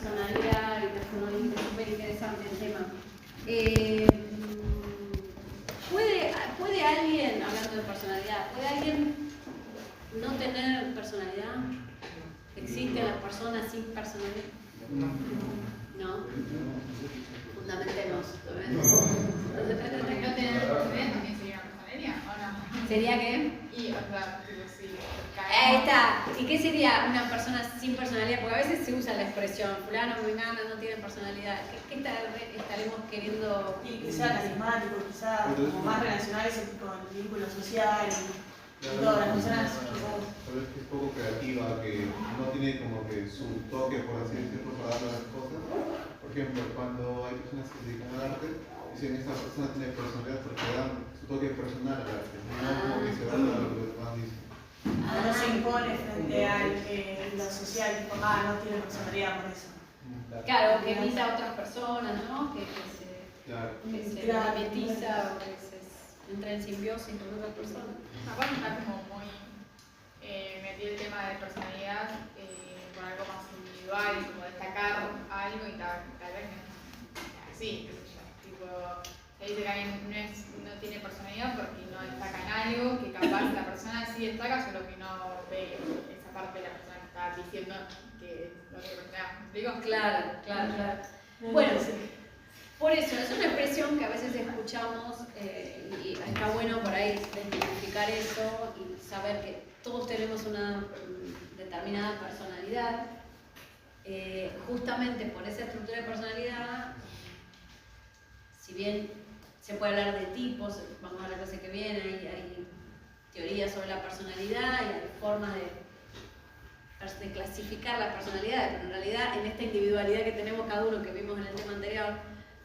personalidad y personalidad, es súper interesante el tema. ¿Puede alguien, hablando de personalidad, puede alguien no tener personalidad? ¿Existen las personas sin personalidad? No. Fundamentalmente ¿No tener personalidad también sería una personalidad o no? ¿Sería qué? Y, o sea, tipo, sí. Ahí está. ¿Y qué sería una persona sin personalidad? Porque a veces se usa la expresión, fulano, mengana, no tienen personalidad. ¿Qué estaremos queriendo? Y que sea carismático, quizás, como más relacionales con el vínculo social y todas las personas, quizás. Tal vez que es poco creativa, que no tiene como que su toque, por así decirlo, para darle a las cosas. Por ejemplo, cuando hay personas que se dedican al arte, dicen esta persona tiene personalidad porque dan su toque personal al arte, no como que se adapta a lo que los demás dicen. No se impone frente al que lo social, tipo, no tiene personalidad por eso. Claro, que imita a otras personas, ¿no? Que se mimetiza o que se entra en simbiosis con otras personas. Aparte está como muy metido el tema de personalidad con algo más individual, como destacar algo y tal vez no es así, qué sé yo. Tipo, se dice que alguien no tiene personalidad porque no destaca en algo, que capaz la persona sí destaca, solo que no ve esa parte de la persona que está diciendo que no tiene personalidad. ¿Me explico? Claro. Bueno, por eso, es una expresión que a veces escuchamos y está bueno por ahí identificar eso y saber que todos tenemos una determinada personalidad. Justamente por esa estructura de personalidad, si bien se puede hablar de tipos, vamos a la clase que viene, hay teorías sobre la personalidad y hay formas de clasificar las personalidades, pero en realidad en esta individualidad que tenemos cada uno, que vimos en el tema anterior,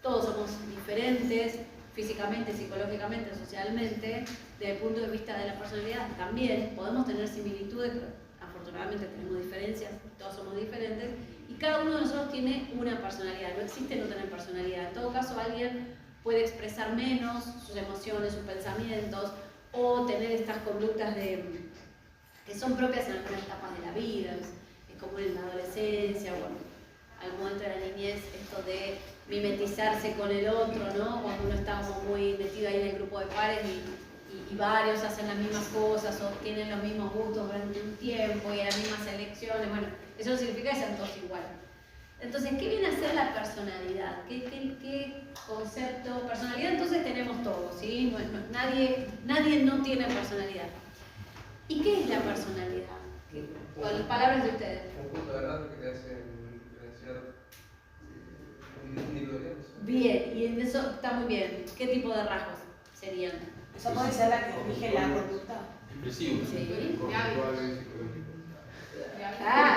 todos somos diferentes, físicamente, psicológicamente, socialmente. Desde el punto de vista de la personalidad también podemos tener similitudes, pero afortunadamente tenemos diferencias, todos somos diferentes, y cada uno de nosotros tiene una personalidad, no existe no tener personalidad. En todo caso, alguien puede expresar menos sus emociones, sus pensamientos, o tener estas conductas que son propias en algunas etapas de la vida, es como en la adolescencia, bueno, al momento de la niñez, esto de mimetizarse con el otro, ¿no? Cuando uno está como muy metido ahí en el grupo de pares y varios hacen las mismas cosas o tienen los mismos gustos durante un tiempo y las mismas elecciones, bueno, eso no significa que sean todos iguales. Entonces, ¿qué viene a ser la personalidad? ¿Qué concepto? Personalidad entonces tenemos todos, ¿sí? Nadie no tiene personalidad. ¿Y qué es la personalidad? Con las palabras de ustedes. Un punto de rasgos que te hacen diferenciar individualidades. Bien, y en eso está muy bien. ¿Qué tipo de rasgos serían? Eso puede ser la que rige la conducta. Expresivo. Sí. Conductuales, psicológicos.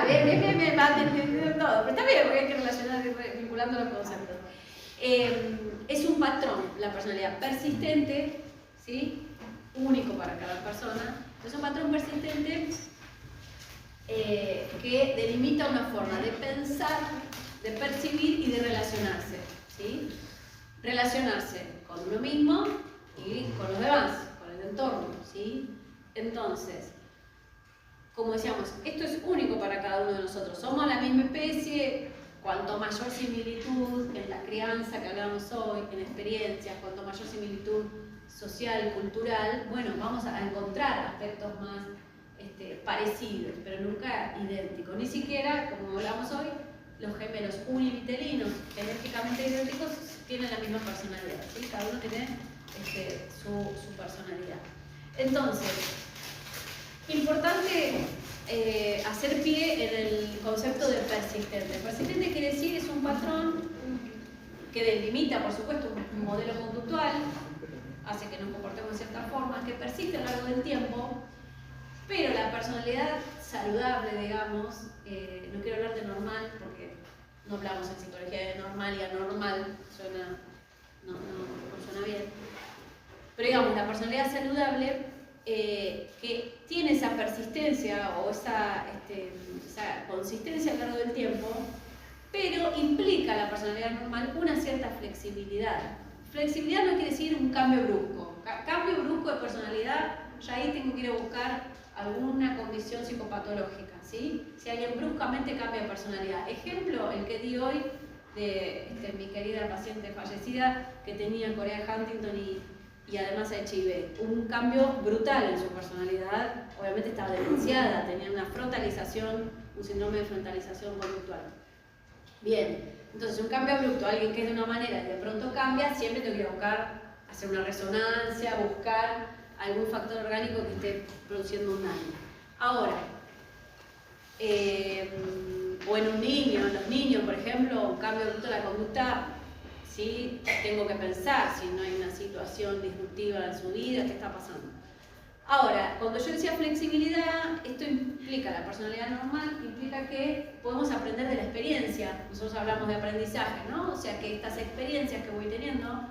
Bien, vas entendiendo todo. Pero está bien, porque hay que relacionar vinculando los conceptos. Es un patrón, la personalidad persistente, ¿sí? Único para cada persona. Es un patrón persistente que delimita una forma de pensar, de percibir y de relacionarse, ¿sí? Relacionarse con uno mismo y con los demás, con el entorno, ¿sí? Entonces, como decíamos, esto es único para cada uno de nosotros. Somos la misma especie, cuanto mayor similitud en la crianza que hablamos hoy, en experiencias, cuanto mayor similitud social, cultural, bueno, vamos a encontrar aspectos más parecidos, pero nunca idénticos. Ni siquiera, como hablamos hoy, los gemelos univitelinos, genéticamente idénticos, tienen la misma personalidad, ¿sí? Cada uno tiene su personalidad. Entonces, importante hacer pie en el concepto de persistente. Persistente quiere decir es un patrón que delimita, por supuesto, un modelo conductual, hace que nos comportemos de cierta forma, que persiste a lo largo del tiempo, pero la personalidad saludable, digamos, no quiero hablar de normal porque no hablamos en psicología de normal y anormal, no suena bien, pero digamos, la personalidad saludable que tiene esa persistencia o esa consistencia a lo largo del tiempo, pero implica la personalidad normal una cierta flexibilidad. Flexibilidad no quiere decir un cambio brusco. Cambio brusco de personalidad, ya ahí tengo que ir a buscar alguna condición psicopatológica, ¿sí? Si alguien bruscamente cambia de personalidad. Ejemplo, el que di hoy de mi querida paciente fallecida que tenía Corea de Huntington y además HIV. Un cambio brutal en su personalidad, obviamente estaba demenciada, tenía una frontalización, un síndrome de frontalización conductual. Bien, entonces un cambio abrupto, alguien que es de una manera y de pronto cambia, siempre tengo que ir a buscar, hacer una resonancia, buscar algún factor orgánico que esté produciendo un daño. Ahora, o en un niño, en los niños, por ejemplo, un cambio abrupto de la conducta, ¿sí? Tengo que pensar si no hay una situación disruptiva en su vida, qué está pasando. Ahora, cuando yo decía flexibilidad, esto implica, la personalidad normal implica que podemos aprender de la experiencia. Nosotros hablamos de aprendizaje, ¿no? O sea que estas experiencias que voy teniendo,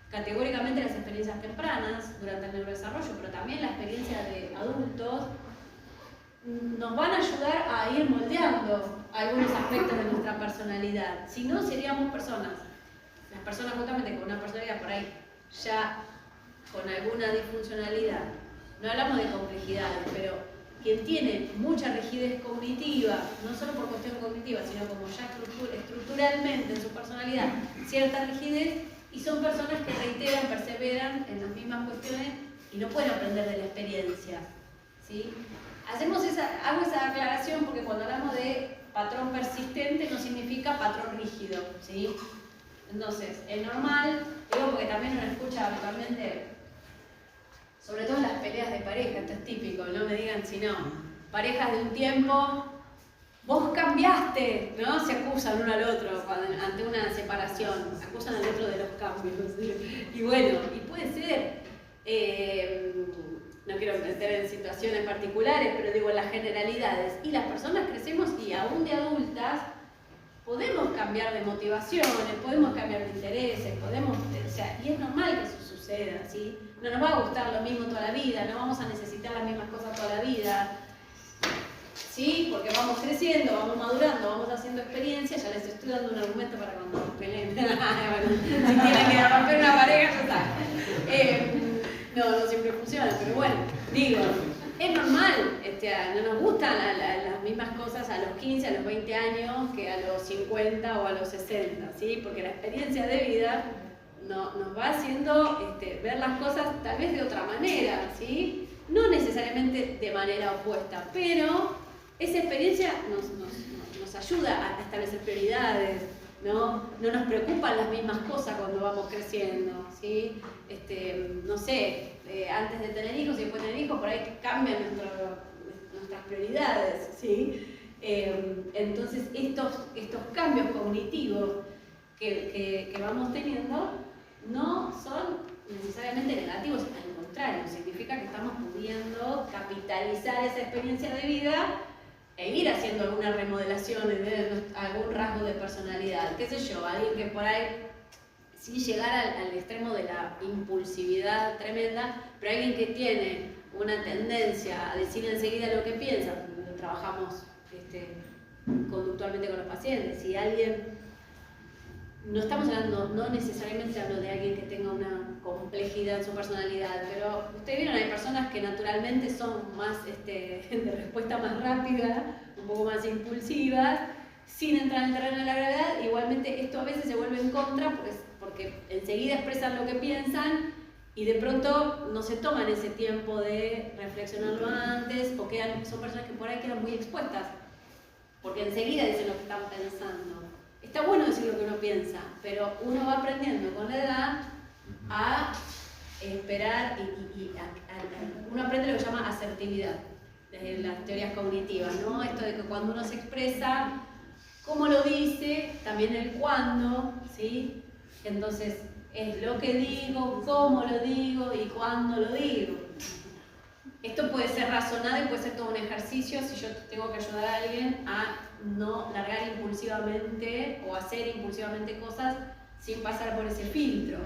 categóricamente las experiencias tempranas durante el neurodesarrollo, pero también la experiencia de adultos, nos van a ayudar a ir moldeando algunos aspectos de nuestra personalidad. Si no, seríamos personas. Las personas justamente con una personalidad por ahí ya con alguna disfuncionalidad. No hablamos de complejidades, pero quien tiene mucha rigidez cognitiva, no solo por cuestión cognitiva, sino como ya estructuralmente en su personalidad, cierta rigidez, y son personas que reiteran, perseveran en las mismas cuestiones y no pueden aprender de la experiencia, ¿sí? Hago esa aclaración porque cuando hablamos de patrón persistente no significa patrón rígido, ¿sí? Entonces, es normal, digo porque también uno escucha habitualmente, sobre todo en las peleas de pareja, esto es típico, no me digan si no, parejas de un tiempo, vos cambiaste, ¿no? Se acusan uno al otro ante una separación, acusan al otro de los cambios, ¿sí? Y bueno, y puede ser, no quiero meter en situaciones particulares, pero digo en las generalidades, y las personas crecemos y aún de adultas, podemos cambiar de motivaciones, podemos cambiar de intereses, y es normal que eso suceda, ¿sí? No nos va a gustar lo mismo toda la vida, no vamos a necesitar las mismas cosas toda la vida, ¿sí? Porque vamos creciendo, vamos madurando, vamos haciendo experiencia, ya les estoy dando un argumento para cuando nos peleen. Bueno, si tienen que romper una pareja, ya está. No siempre funciona, pero bueno, digo, es normal, no nos gustan las mismas cosas a los 15, a los 20 años que a los 50 o a los 60, ¿sí? Porque la experiencia de vida nos va haciendo ver las cosas tal vez de otra manera, ¿sí? No necesariamente de manera opuesta, pero esa experiencia nos ayuda a establecer prioridades, ¿no? No nos preocupan las mismas cosas cuando vamos creciendo, ¿sí? No sé, antes de tener hijos y después de tener hijos, por ahí cambian nuestras prioridades, ¿sí? Entonces, estos cambios cognitivos que vamos teniendo no son necesariamente negativos, al contrario, significa que estamos pudiendo capitalizar esa experiencia de vida e ir haciendo alguna remodelación de algún rasgo de personalidad, qué sé yo, alguien que por ahí, sin llegar al extremo de la impulsividad tremenda, pero alguien que tiene una tendencia a decir enseguida lo que piensa, lo trabajamos conductualmente con los pacientes, si alguien, no estamos hablando, no necesariamente hablo de alguien que tenga una complejidad en su personalidad, pero ustedes vieron, hay personas que naturalmente son más de respuesta más rápida, un poco más impulsivas, sin entrar en el terreno de la gravedad. Igualmente esto a veces se vuelve en contra porque enseguida expresan lo que piensan y de pronto no se toman ese tiempo de reflexionarlo antes, o son personas que por ahí quedan muy expuestas, porque enseguida dicen lo que están pensando. Está bueno decir lo que uno piensa, pero uno va aprendiendo con la edad a esperar y uno aprende lo que se llama asertividad, desde las teorías cognitivas, ¿no? Esto de que cuando uno se expresa, cómo lo dice, también el cuándo, ¿sí? Entonces, es lo que digo, cómo lo digo y cuándo lo digo. Esto puede ser razonado y puede ser todo un ejercicio si yo tengo que ayudar a alguien a no largar impulsivamente o hacer impulsivamente cosas sin pasar por ese filtro.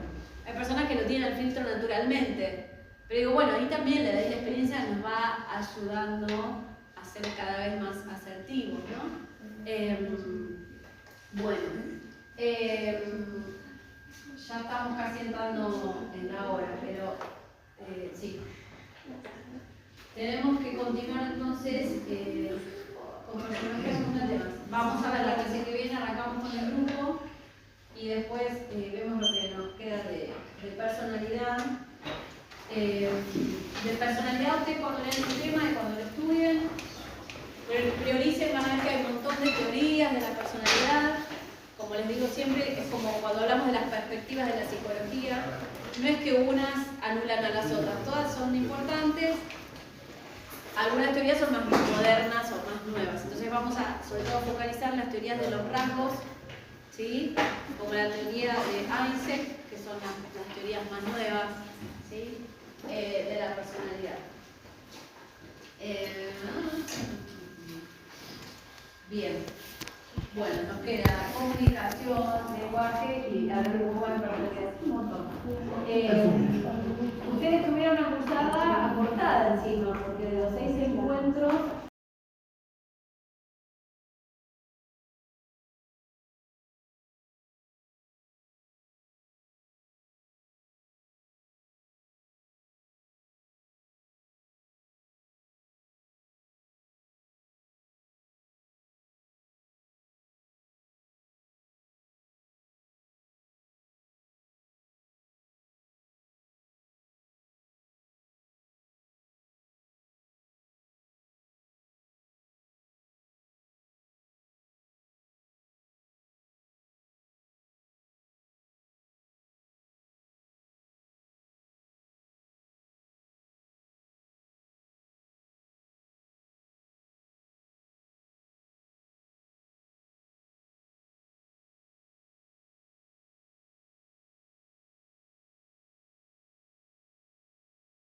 Hay personas que lo tienen el filtro naturalmente, pero digo, bueno, ahí también la experiencia nos va ayudando a ser cada vez más asertivos, ¿no? Ya estamos casi entrando en la hora, pero sí. Tenemos que continuar entonces con personajes fundamentales. Vamos a ver la clase que viene, arrancamos con el grupo y después vemos lo que nos queda de personalidad. De personalidad, ustedes cuando lean el tema y cuando lo estudien, prioricen, van a ver que hay un montón de teorías de la personalidad. Como les digo siempre, es como cuando hablamos de las perspectivas de la psicología, no es que unas anulan a las otras, todas son importantes. Algunas teorías son más modernas o más nuevas, entonces vamos a sobre todo focalizar las teorías de los rasgos, ¿sí? Como la teoría de Eysenck, que son las teorías más nuevas, ¿sí? De la personalidad. Bien, bueno, nos queda comunicación, lenguaje y hablar un poco de personalidad, un montón. Ustedes tuvieron una cursada acortada encima, porque de los 6 encuentros